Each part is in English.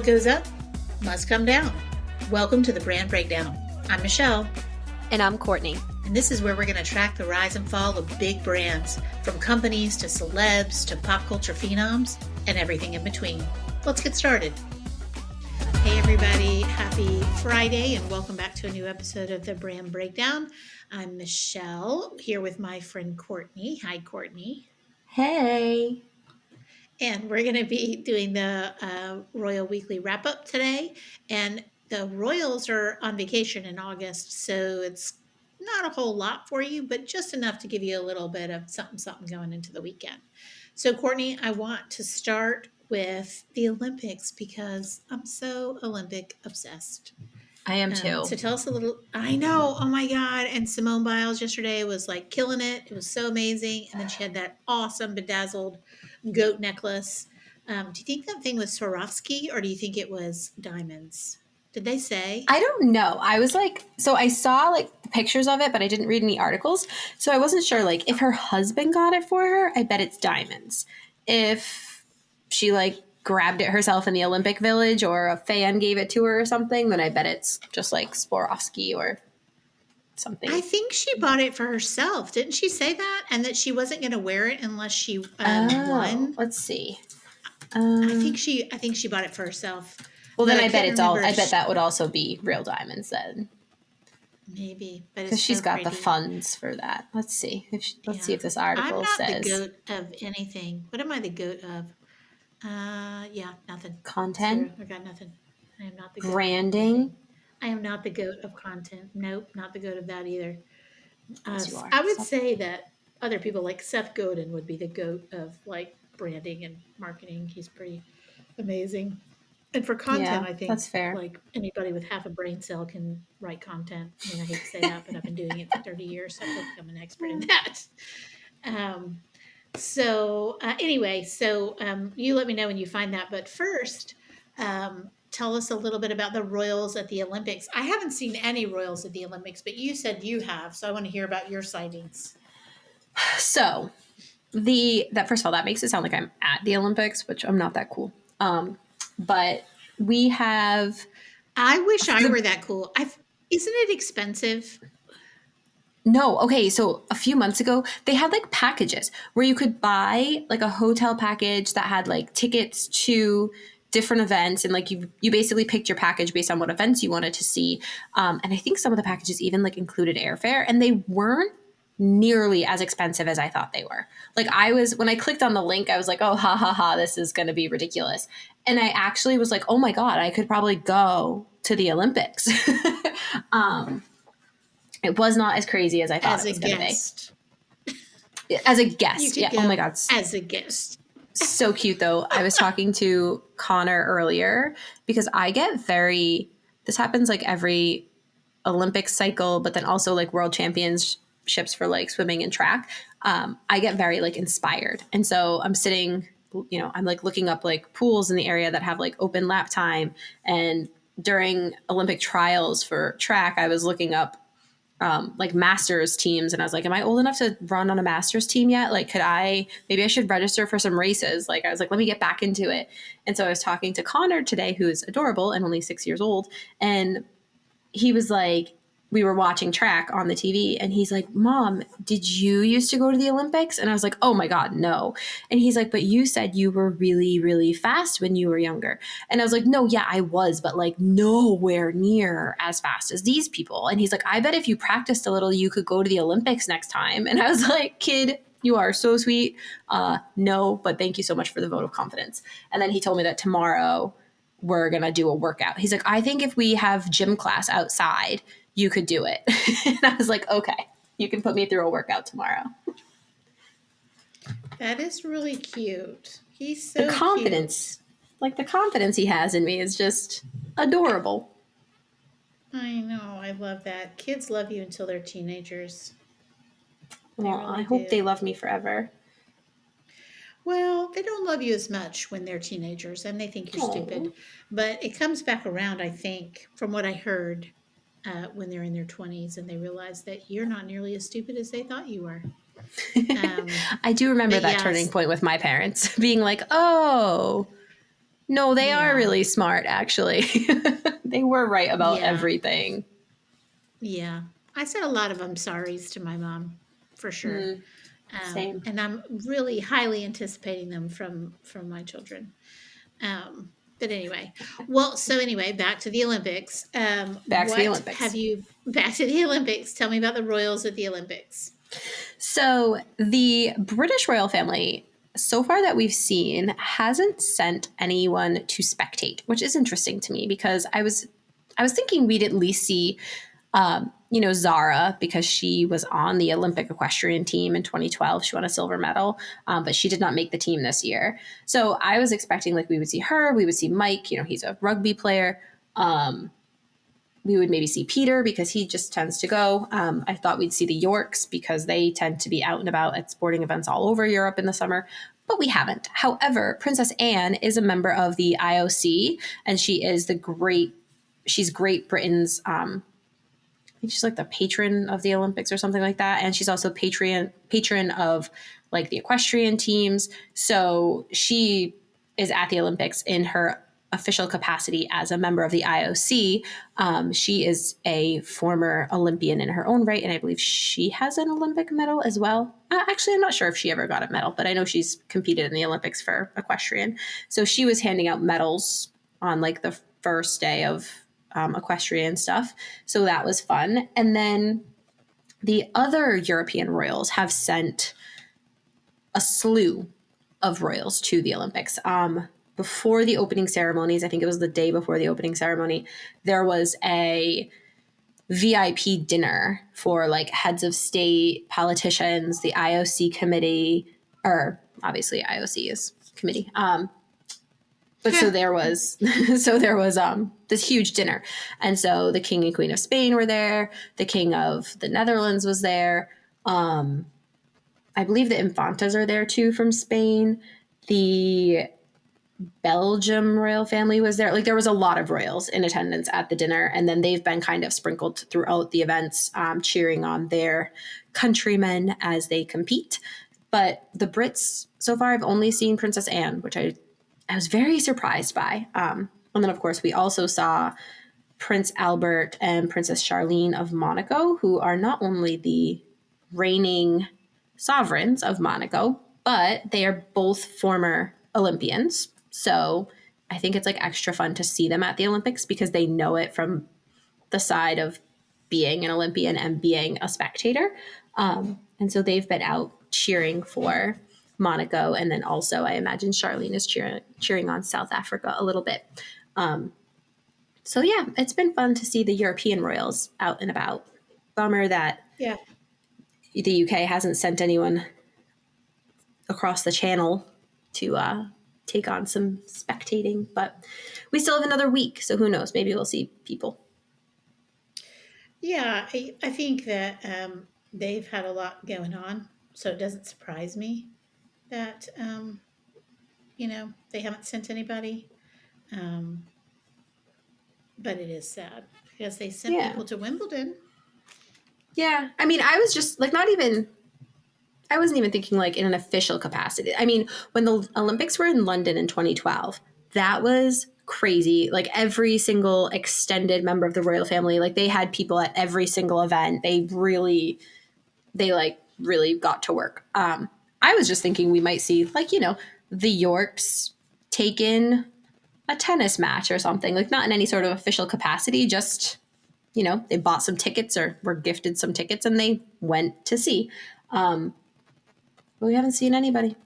What goes up must come down. Welcome to the Brand Breakdown. I'm Michelle. And I'm Courtney. And this is where we're going to track the rise and fall of big brands, from companies to celebs to pop culture phenoms and everything in between. Let's get started. Hey everybody, happy Friday and welcome back to a new episode of the Brand Breakdown. I'm Michelle here with my friend Courtney. Hi Courtney. Hey. And we're going to be doing the Royal Weekly wrap-up today. And the Royals are on vacation in August, so it's not a whole lot for you, but just enough to give you a little bit of something going into the weekend. So, Courtney, I want to start with the Olympics because I'm so Olympic obsessed. I am too. So tell us a little. I know. Oh my God. And Simone Biles yesterday was like killing it. It was so amazing. And then she had that awesome bedazzled goat necklace. Do you think that thing was Swarovski or do you think it was diamonds? Did they say? I don't know. I was like, so I saw like the pictures of it, but I didn't read any articles. So I wasn't sure like if her husband got it for her, I bet it's diamonds. If she like grabbed it herself in the Olympic Village or a fan gave it to her or something, then I bet it's just like Swarovski or something. I think she bought it for herself. Didn't she say that? And that she wasn't going to wear it unless she won? Let's see. I think she bought it for herself. Well, then I bet it's all. I bet that would also be real diamonds then. Maybe, but because she's got the funds for that. Let's see. Let's see if this article says. I'm not the goat of anything. What am I the goat of? Yeah, nothing. Content. I got nothing. I am not the goat. Branding. I am not the goat of content. Nope, not the goat of that either. Yes, you are. I would say that other people like Seth Godin would be the goat of like branding and marketing. He's pretty amazing. And for content, I think that's fair. Like anybody with half a brain cell can write content. I mean, I hate to say that, but I've been doing it for 30 years, so I've become an expert in that. Anyway, you let me know when you find that. But first, tell us a little bit about the Royals at the Olympics. I haven't seen any Royals at the Olympics, but you said you have, so I want to hear about your sightings. So, first of all, that makes it sound like I'm at the Olympics, which I'm not that cool. But we have. I wish I were that cool. Isn't it expensive? No. Okay. So a few months ago, they had like packages where you could buy like a hotel package that had like tickets to different events. And like you basically picked your package based on what events you wanted to see. And I think some of the packages even like included airfare, and they weren't nearly as expensive as I thought they were. Like when I clicked on the link, I was like, oh, ha, ha, ha, this is going to be ridiculous. And I actually was like, oh my God, I could probably go to the Olympics. It was not as crazy as I thought it was going to be. As a guest. Yeah. Oh my God. As a guest. So cute though. I was talking to Connor earlier because I get this happens like every Olympic cycle, but then also like world championships for like swimming and track. I get very like inspired. And so I'm sitting, I'm like looking up like pools in the area that have like open lap time. And during Olympic trials for track, I was looking up like masters teams. And I was like, am I old enough to run on a masters team yet? Like, maybe I should register for some races. Like, I was like, let me get back into it. And so I was talking to Connor today, who is adorable and only 6 years old. And he was like, we were watching track on the TV and he's like, Mom, did you used to go to the Olympics? And I was like, oh my God, no. And he's like, but you said you were really, really fast when you were younger. And I was like, no, yeah, I was, but like nowhere near as fast as these people. And he's like, I bet if you practiced a little, you could go to the Olympics next time. And I was like, kid, you are so sweet. No, but thank you so much for the vote of confidence. And then he told me that tomorrow we're going to do a workout. He's like, I think if we have gym class outside, you could do it. And I was like, okay, you can put me through a workout tomorrow. That is really cute. He's so the confidence, cute. Like the confidence he has in me is just adorable. I know. I love that. Kids love you until they're teenagers. Well, really I hope they love me forever. Well, they don't love you as much when they're teenagers and they think you're stupid. But it comes back around, I think, from what I heard. When they're in their 20s and they realize that you're not nearly as stupid as they thought you were. I do remember that turning point with my parents being like, oh, No, they are Yeah. really smart, actually. They were right about Yeah. everything. Yeah. I said a lot of "I'm sorries" to my mom, for sure. Mm, same. And I'm really highly anticipating them from my children. But anyway, well, so anyway, back to the Olympics. Back to the What have Olympics. you back to the Olympics? Tell me about the royals at the Olympics. So the British royal family, so far that we've seen, hasn't sent anyone to spectate, which is interesting to me because I was thinking we'd at least see Zara, because she was on the Olympic equestrian team in 2012. She won a silver medal, but she did not make the team this year. So I was expecting like we would see her, we would see Mike, he's a rugby player. We would maybe see Peter because he just tends to go. I thought we'd see the Yorks because they tend to be out and about at sporting events all over Europe in the summer, but we haven't. However, Princess Anne is a member of the IOC, and she's Great Britain's I think she's like the patron of the Olympics or something like that. And she's also patron of like the equestrian teams. So she is at the Olympics in her official capacity as a member of the IOC. She is a former Olympian in her own right, and I believe she has an Olympic medal as well. Actually, I'm not sure if she ever got a medal, but I know she's competed in the Olympics for equestrian. So she was handing out medals on like the first day of equestrian stuff. So that was fun. And then the other European royals have sent a slew of royals to the Olympics. Before the opening ceremonies, I think it was the day before the opening ceremony, there was a VIP dinner for like heads of state, politicians, the IOC committee, or obviously IOC is committee. But so there was this huge dinner, and so the king and queen of Spain were there, the king of the Netherlands was there, I believe the infantas are there too from Spain, the Belgium royal family was there. Like there was a lot of royals in attendance at the dinner, and then they've been kind of sprinkled throughout the events, cheering on their countrymen as they compete. But the Brits so far, I've only seen Princess Anne, which I was very surprised by. And then, of course, we also saw Prince Albert and Princess Charlene of Monaco, who are not only the reigning sovereigns of Monaco, but they are both former Olympians. So I think it's like extra fun to see them at the Olympics because they know it from the side of being an Olympian and being a spectator. And so they've been out cheering for Monaco. And then also, I imagine Charlene is cheering on South Africa a little bit. So yeah, it's been fun to see the European royals out and about. Bummer that Yeah. the UK hasn't sent anyone across the channel to take on some spectating, but we still have another week, so who knows? Maybe we'll see people. Yeah, I think that they've had a lot going on, so it doesn't surprise me that they haven't sent anybody. Um, but it is sad because they sent Yeah. people to Wimbledon. Yeah. I mean, I was just like, not even, I wasn't even thinking like in an official capacity. I mean, when the Olympics were in London in 2012, that was crazy. Like every single extended member of the royal family, like they had people at every single event. They like really got to work. I was just thinking we might see like, the Yorks take in a tennis match or something, like not in any sort of official capacity, just, they bought some tickets or were gifted some tickets and they went to see. But we haven't seen anybody.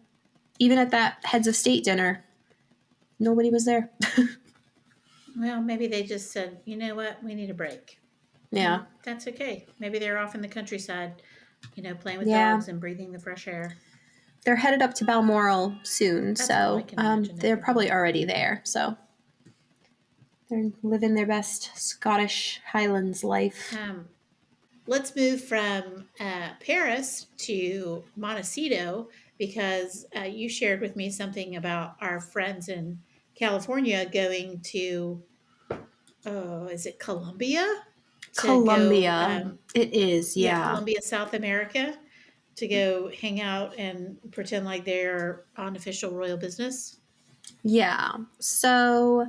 Even at that heads of state dinner, nobody was there. Well, maybe they just said, you know what, we need a break. Yeah. And that's okay. Maybe they're off in the countryside, playing with Yeah. dogs and breathing the fresh air. They're headed up to Balmoral soon, That's all I so can imagine they're they're doing. probably already there. So they're living their best Scottish Highlands life. Um, let's move from Paris to Montecito because you shared with me something about our friends in California going to, oh, is it Colombia? To go, Colombia. It is, yeah, yeah. Colombia, South America, to go hang out and pretend like they're on official royal business. Yeah. So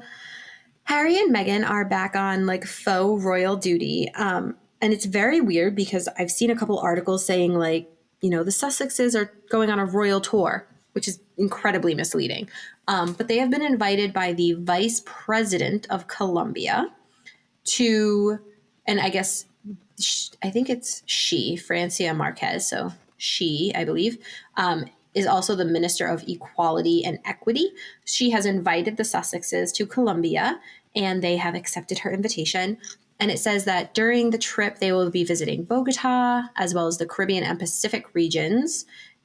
Harry and Meghan are back on like faux royal duty. And it's very weird because I've seen a couple articles saying like, the Sussexes are going on a royal tour, which is incredibly misleading. But they have been invited by the vice president of Colombia to, and I guess, I think it's she, Francia Marquez. So she, I believe, is also the Minister of Equality and Equity. She has invited the Sussexes to Colombia, and they have accepted her invitation. And it says that during the trip, they will be visiting Bogota, as well as the Caribbean and Pacific regions.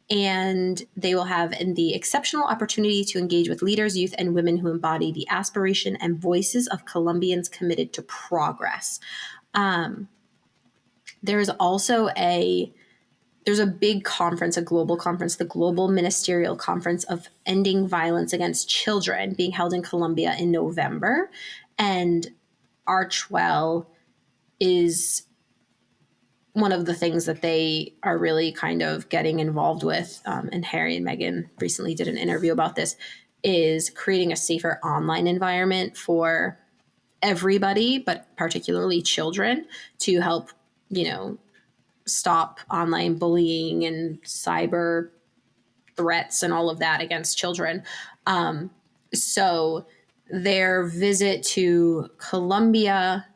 And they will have the exceptional opportunity to engage with leaders, youth, and women who embody the aspiration and voices of Colombians committed to progress. Um, there's also there's a big conference, a global conference, the Global Ministerial Conference of Ending Violence Against Children, being held in Colombia in November. And Archwell is one of the things that they are really kind of getting involved with. And Harry and Meghan recently did an interview about this, is creating a safer online environment for everybody, but particularly children, to help, stop online bullying and cyber threats and all of that against children. So their visit to Colombia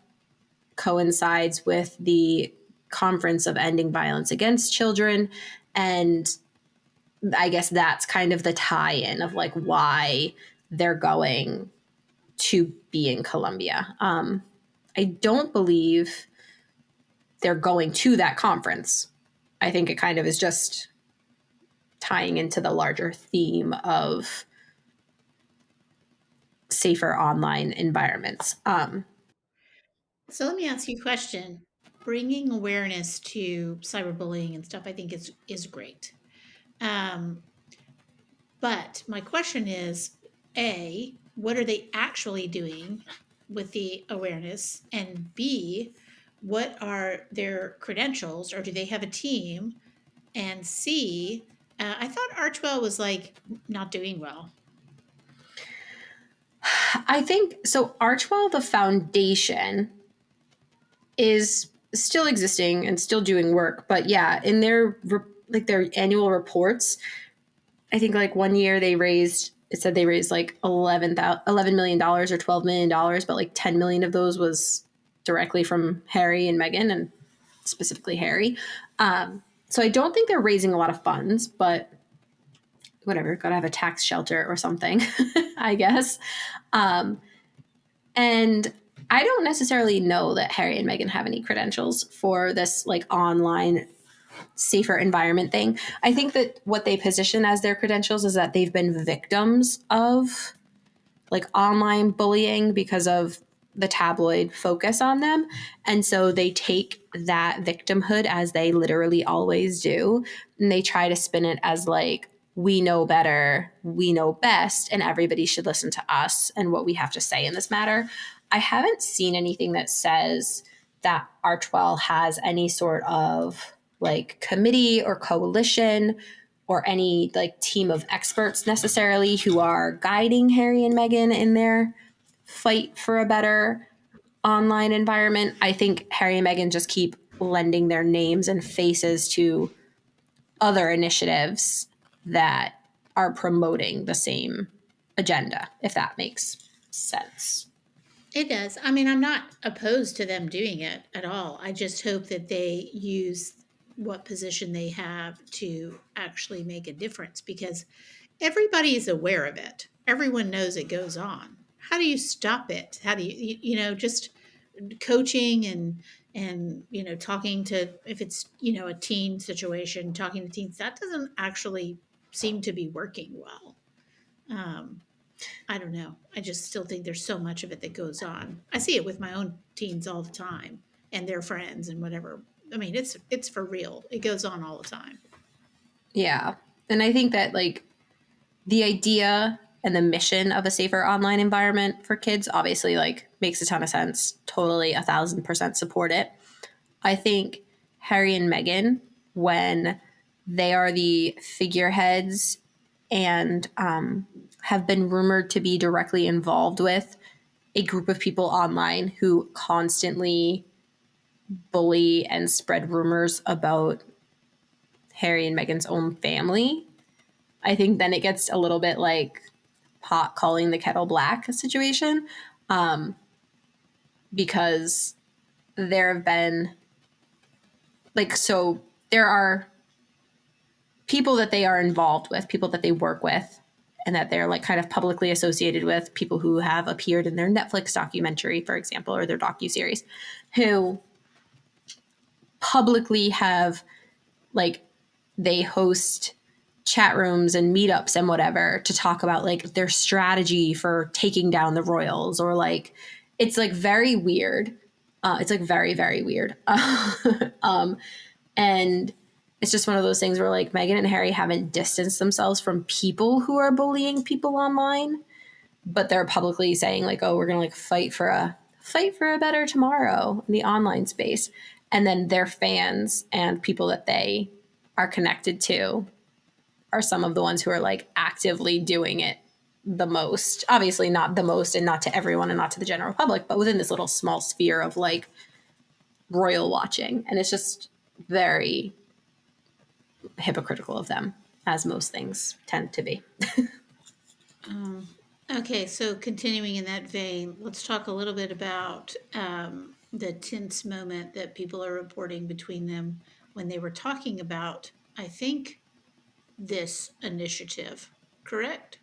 coincides with the Conference of Ending Violence Against Children. And I guess that's kind of the tie in of like why they're going to be in Colombia. I don't believe they're going to that conference. I think it kind of is just tying into the larger theme of safer online environments. So let me ask you a question. Bringing awareness to cyberbullying and stuff, I think is great. Um, but my question is, A, what are they actually doing with the awareness? And B, what are their credentials, or do they have a team? And C, I thought Archwell was like not doing well. I think so. Archwell, the foundation, is still existing and still doing work, but yeah, in their annual reports, I think like one year it said they raised like $11 million or $12 million, but like 10 million of those was directly from Harry and Meghan, and specifically Harry. So I don't think they're raising a lot of funds, but whatever, gotta have a tax shelter or something, I guess. Um, and I don't necessarily know that Harry and Meghan have any credentials for this like online safer environment thing. I think that what they position as their credentials is that they've been victims of like online bullying because of the tabloid focus on them. And so they take that victimhood, as they literally always do, and they try to spin it as like, we know better, we know best, and everybody should listen to us and what we have to say in this matter. I haven't seen anything that says that Archwell has any sort of like committee or coalition or any like team of experts necessarily who are guiding Harry and Meghan in their fight for a better online environment. I think Harry and Meghan just keep lending their names and faces to other initiatives that are promoting the same agenda, if that makes sense. It does. I mean, I'm not opposed to them doing it at all. I just hope that they use what position they have to actually make a difference, because everybody is aware of it. Everyone knows it goes on. How do you stop it? How do just coaching and talking to, if it's a teen situation, talking to teens, that doesn't actually seem to be working well. um, I don't know. I just still think there's so much of it that goes on. I see it with my own teens all the time and their friends and whatever. I mean, it's for real. It goes on all the time. Yeah. And I think that like the idea and the mission of a safer online environment for kids obviously like makes a ton of sense. Totally 1,000% support it. I think Harry and Meghan, when they are the figureheads and have been rumored to be directly involved with a group of people online who constantly bully and spread rumors about Harry and Meghan's own family, I think then it gets a little bit like pot calling the kettle black situation, um, because there have been like, so there are people that they are involved with, people that they work with, and that they're like kind of publicly associated with, people who have appeared in their Netflix documentary, for example, or their docuseries, who publicly have like, they host chat rooms and meetups and whatever to talk about like their strategy for taking down the royals, or like it's like very weird. It's like very, very weird. And it's just one of those things where like Meghan and Harry haven't distanced themselves from people who are bullying people online, but they're publicly saying like, oh, we're gonna like fight for a better tomorrow in the online space. And then their fans and people that they are connected to are some of the ones who are like actively doing it the most. Obviously not the most, and not to everyone and not to the general public, but within this little small sphere of like royal watching. And it's just very hypocritical of them, as most things tend to be. Um, okay, so continuing in that vein, let's talk a little bit about the tense moment that people are reporting between them when they were talking about, I think, this initiative, correct?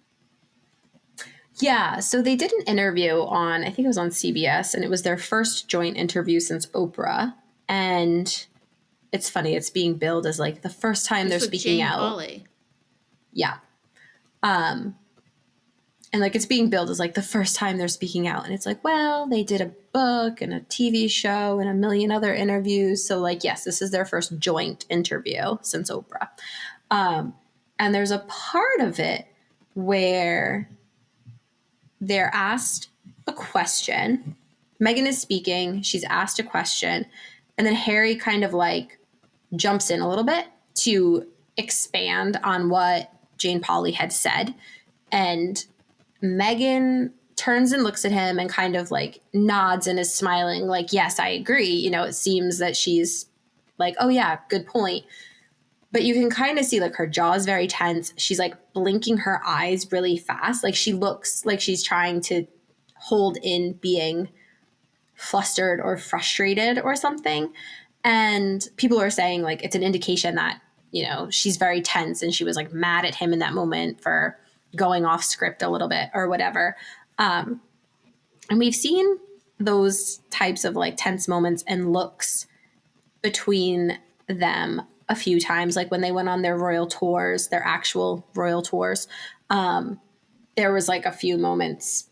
Yeah, so they did an interview on, I think it was on CBS, and it was their first joint interview since Oprah. And it's funny, it's being billed as like the first time they're This with speaking Jane out. Pauley. Yeah. Um, and like it's being billed as like the first time they're speaking out. And it's like, well, they did a book and a TV show and a million other interviews. So, like, yes, this is their first joint interview since Oprah. And there's a part of it where they're asked a question. Meghan is speaking, she's asked a question, and then Harry kind of like jumps in a little bit to expand on what Jane Pauley had said. And Meghan turns and looks at him and kind of like nods and is smiling, like, yes, I agree. You know, it seems that she's like, oh, yeah, good point. But you can kind of see like her jaw is very tense. She's like blinking her eyes really fast. Like she looks like she's trying to hold in being flustered or frustrated or something. And people are saying like it's an indication that, you know, she's very tense and she was like mad at him in that moment for going off script a little bit or whatever. And we've seen those types of like tense moments and looks between them a few times, like when they went on their royal tours, their actual royal tours. There was like a few moments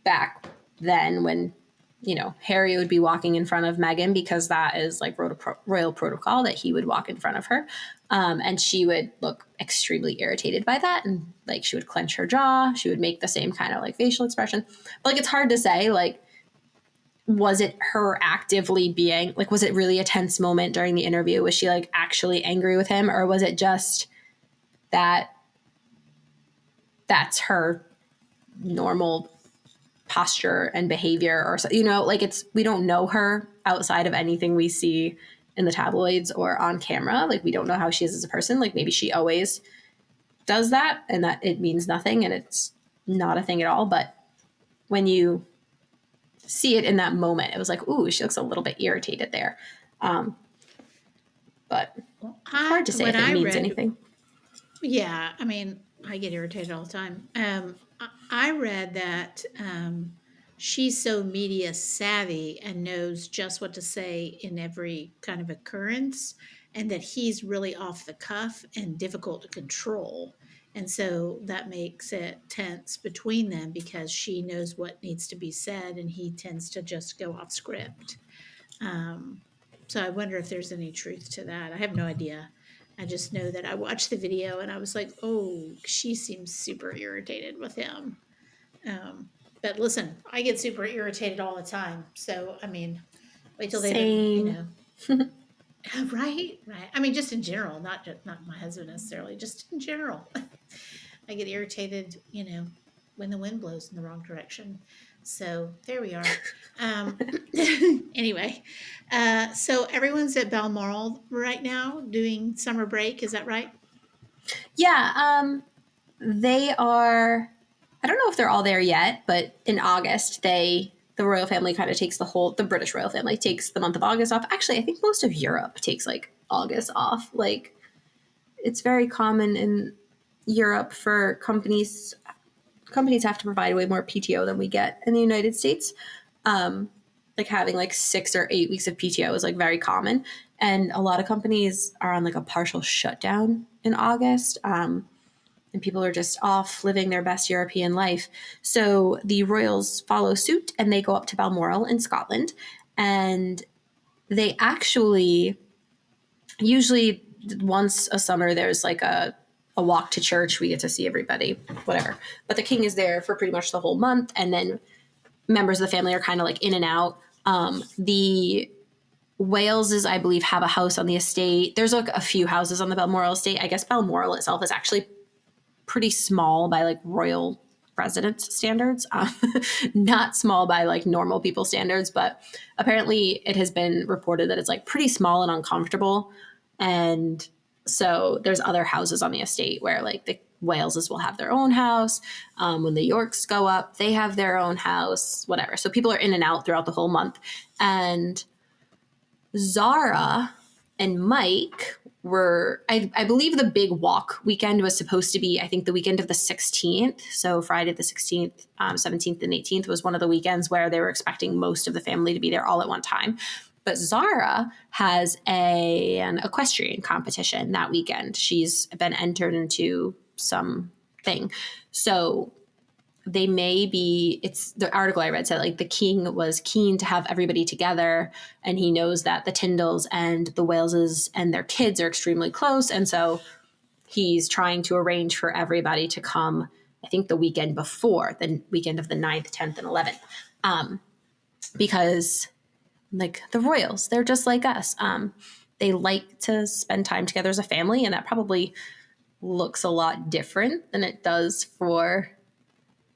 back then when, you know, Harry would be walking in front of Meghan because that is like royal protocol that he would walk in front of her. And she would look extremely irritated by that. And like she would clench her jaw. She would make the same kind of like facial expression. But like it's hard to say, like, was it her actively being like, was it really a tense moment during the interview? Was she like actually angry with him? Or was it just that that's her normal posture and behavior, or so, you know, like it's, we don't know her outside of anything we see in the tabloids or on camera. Like we don't know how she is as a person. Like maybe she always does that and that it means nothing and it's not a thing at all. But when you see it in that moment, it was like, ooh, she looks a little bit irritated there. But Well, hard to say what if it I means read, anything. yeah, I mean, I get irritated all the time. I read that she's so media savvy and knows just what to say in every kind of occurrence, and that he's really off the cuff and difficult to control. And so that makes it tense between them because she knows what needs to be said and he tends to just go off script. Um, so I wonder if there's any truth to that. I have no idea. I just know that I watched the video and I was like, oh, she seems super irritated with him. But listen, I get super irritated all the time. So, I mean, wait till they've been, Same. right, right. I mean, just in general, not my husband necessarily, just in general. I get irritated, when the wind blows in the wrong direction. So there we are. Um, anyway, so everyone's at Balmoral right now doing summer break. Is that right? Yeah, they are. I don't know if they're all there yet, but in August, the royal family kind of takes the British royal family takes the month of August off. Actually, I think most of Europe takes like August off. Like it's very common in Europe for companies have to provide way more PTO than we get in the United States. Um, like having like 6 or 8 weeks of PTO is like very common, and a lot of companies are on like a partial shutdown in August. And people are just off living their best European life. So the royals follow suit and they go up to Balmoral in Scotland, and they actually usually once a summer there's like a walk to church. We get to see everybody, whatever. But the king is there for pretty much the whole month, and then members of the family are kind of like in and out. The Waleses, I believe, have a house on the estate. There's like a few houses on the Balmoral estate. I guess Balmoral itself is actually pretty small by like royal residence standards, not small by like normal people standards, but apparently it has been reported that it's like pretty small and uncomfortable. And so there's other houses on the estate where like the Waleses will have their own house. When the Yorks go up, they have their own house, whatever. So people are in and out throughout the whole month. And Zara and Mike were, I believe the big walk weekend was supposed to be, I think, the weekend of the 16th. So Friday the 16th, 17th, and 18th was one of the weekends where they were expecting most of the family to be there all at one time. But Zara has an equestrian competition that weekend. She's been entered into some thing. So they may be, it's the article I read said like the king was keen to have everybody together, and he knows that the Tyndalls and the Waleses and their kids are extremely close, and so he's trying to arrange for everybody to come, I think the weekend before, the weekend of the 9th, 10th, and 11th, because like the royals, they're just like us. They like to spend time together as a family, and that probably looks a lot different than it does for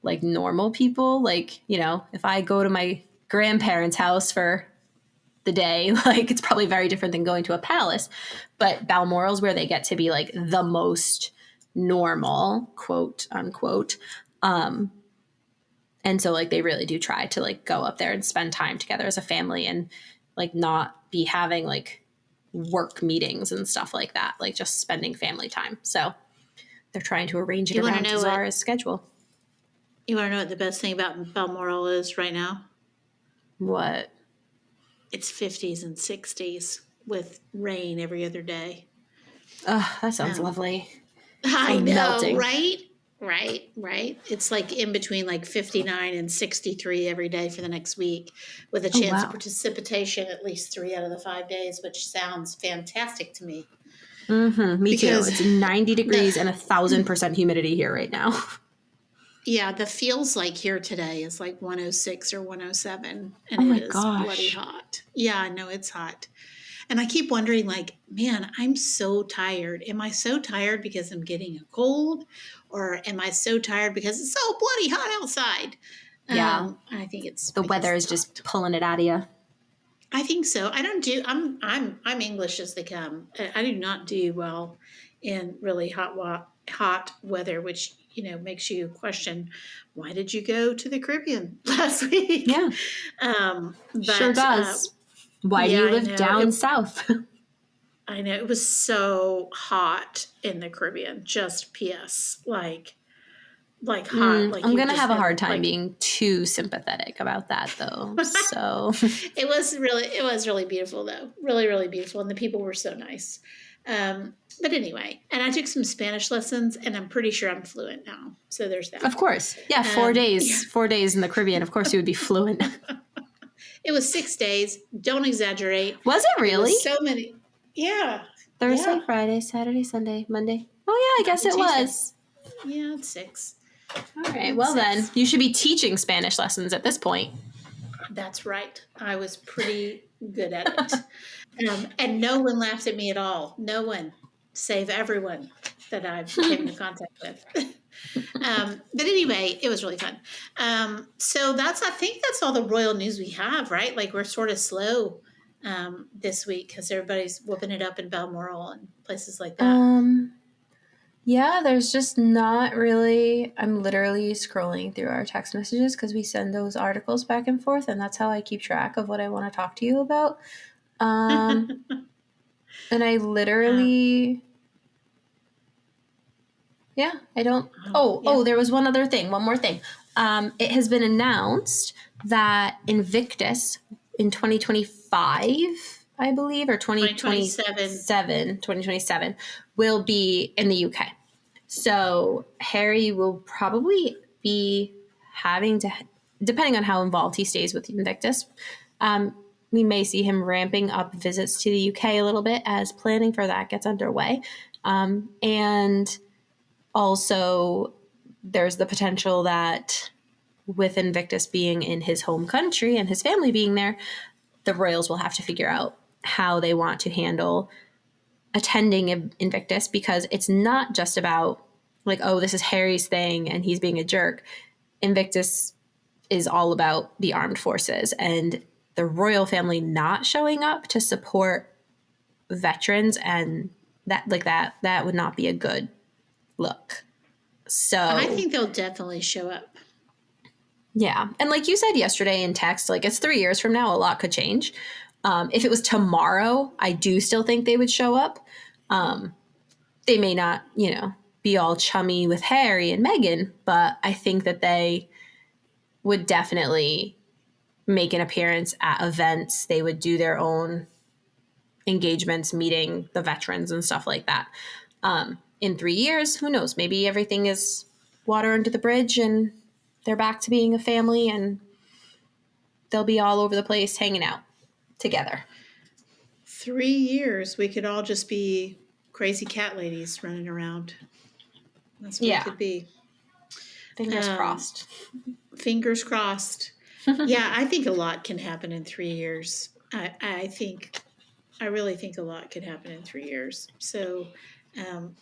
like normal people. Like, if I go to my grandparents' house for the day, like it's probably very different than going to a palace. But Balmoral's where they get to be like the most normal, quote unquote. And so like they really do try to like go up there and spend time together as a family, and like not be having like work meetings and stuff like that, like just spending family time. So they're trying to arrange it You want to around know what Zara's schedule. you want to know what the best thing about Balmoral is right now? What? It's 50s and 60s with rain every other day. Oh, that sounds Um, lovely. I I'm know, melting. right? Right, right. It's like in between like 59 and 63 every day for the next week, with a Oh, chance of wow. precipitation at least 3 out of the 5 days, which sounds fantastic to me. Me too. Because It's 90 the degrees and 1,000% humidity here right now. yeah, the feels like here today is like 106 or 107, and Oh it my is bloody gosh. hot. Yeah, I know it's hot. And I keep wondering, like, man, I'm so tired. Am I so tired because I'm getting a cold? Or am I so tired because it's so bloody hot outside? Yeah. I think it's The because weather it's is just hot. pulling it out of you. I think so. I don't do. I'm English as they come. I do not do well in really hot weather, which makes you question why did you go to the Caribbean last week? Yeah, sure But does. Why do yeah, you live down south? I know it was so hot in the Caribbean. Just P.S. Like hot, like I'm you've going to just have a hard been time like. being too sympathetic about that, though. So, It was really beautiful though, really really beautiful, and the people were so nice. But anyway, and I took some Spanish lessons, and I'm pretty sure I'm fluent now. So there's of that. course. Yeah, Yeah, 4 days in the Caribbean. Of course, you would be fluent. it was 6 days. Don't exaggerate. Was it It really? was so many. Yeah, Thursday, yeah. Friday, Saturday, Sunday, Monday. Oh, yeah, I guess Monday, it Tuesday. was. Yeah, it's six. All right. It's Well, then, six. you should be teaching Spanish lessons at this point. That's right. I was pretty good at it. And no one laughed at me at all. No one, save everyone that I came into contact with. But anyway, it was really fun. So I think that's all the royal news we have, right? Like we're sort of slow this week because everybody's whooping it up in Balmoral and places like that. Um, yeah, there's just not really. I'm literally scrolling through our text messages because we send those articles back and forth, and that's how I keep track of what I want to talk to you about. Um, and I um, literally, yeah, I don't. yeah, There was one more thing. It has been announced that Invictus in 2025, I believe, or 2027. 2027, will be in the UK. So Harry will probably be having to, depending on how involved he stays with Invictus, we may see him ramping up visits to the UK a little bit as planning for that gets underway. And also, there's the potential that with Invictus being in his home country and his family being there, the Royals will have to figure out how they want to handle attending Invictus, because it's not just about like, oh, this is Harry's thing and he's being a jerk. Invictus is all about the armed forces, and the royal family not showing up to support veterans, and that would not be a good look. I So think they'll definitely show up. yeah. And like you said yesterday in text, like it's 3 years from now, a lot could change. If it was tomorrow, I do still think they would show up. They may not, be all chummy with Harry and Meghan, but I think that they would definitely make an appearance at events. They would do their own engagements, meeting the veterans and stuff like that. In 3 years, who knows? Maybe everything is water under the bridge and they're back to being a family and they'll be all over the place hanging out together. 3 years, we could all just be crazy cat ladies running around. That's what we Yeah. could be. Fingers Um, crossed. Fingers crossed. Yeah, I think a lot can happen in 3 years. I really think a lot could happen in 3 years. So, um,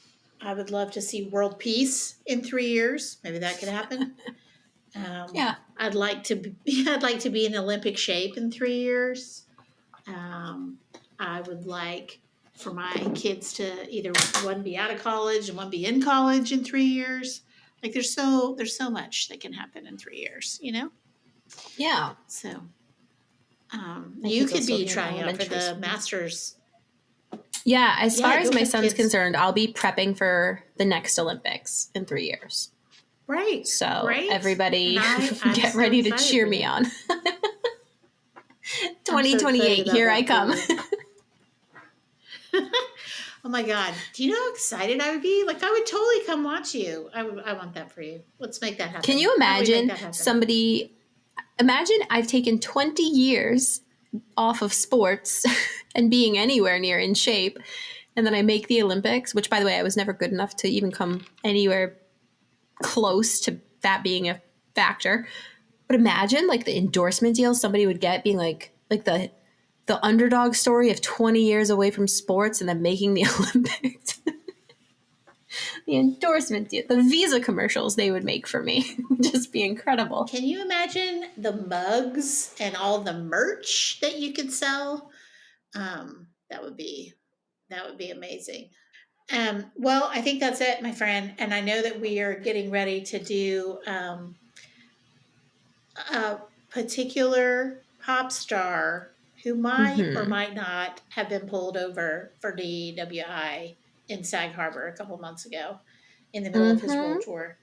I would love to see world peace in 3 years. Maybe that could happen. Yeah. I'd like to be in Olympic shape in 3 years. Um, I would like for my kids to either one be out of college and one be in college in 3 years. Like there's so much that can happen in 3 years, you know? Yeah. So My you kids will could still be be in trying out for elementary the school. masters. Yeah, as far Yeah, as go my for the son's kids. concerned, I'll be prepping for the next Olympics in 3 years. Right, So right. everybody And I'm get so ready to excited cheer for me you. on. I'm so excited 2028, about here I that for come. you. Oh my God. Do you know how excited I would be? Like, I would totally come watch you. I want that for you. Let's make that Can happen. you How do we make imagine that happen? imagine I've taken 20 years off of sports and being anywhere near in shape, and then I make the Olympics, which by the way, I was never good enough to even come anywhere close to that being a factor. But imagine like the endorsement deals somebody would get being like the underdog story of 20 years away from sports and then making the Olympics. The endorsement deal, the Visa commercials they would make for me would just be incredible. Can you imagine the mugs and all the merch that you could sell? That would be amazing. Well, I think that's it, my friend. And I know that we are getting ready to do a particular pop star who might or Mm-hmm. might not have been pulled over for DWI in Sag Harbor a couple months ago in the middle of his Mm-hmm. world tour.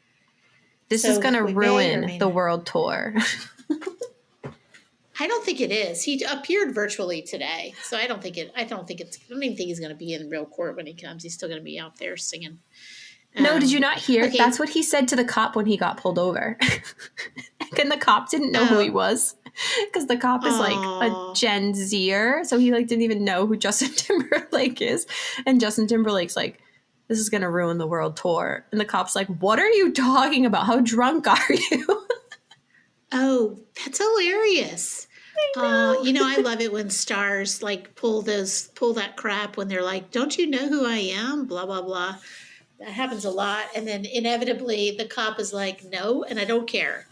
This is So going to we may or ruin may the not. world tour. I don't think it is. He appeared virtually today, so I don't think it. I don't think it's. I don't even think he's going to be in real court when he comes. He's still going to be out there singing. No, did you not hear? That's Okay. what he said to the cop when he got pulled over. And the cop didn't know who he Oh. was because the cop is like a Oh. Gen Zer, so he like didn't even know who Justin Timberlake is. And Justin Timberlake's like, "This is gonna ruin the world tour." And the cop's like, "What are you talking about? How drunk are you?" Oh, that's hilarious. You know, I I know. love it when stars like pull that crap when they're like, "Don't you know who I am?" Blah blah blah. That happens a lot. And then inevitably the cop is like, no, and I don't care.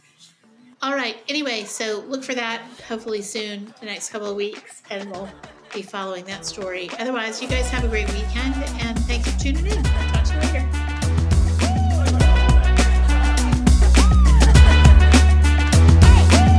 All right. Anyway, so look for that hopefully soon, the next couple of weeks, and we'll be following that story. Otherwise, you guys have a great weekend, and thanks for tuning in.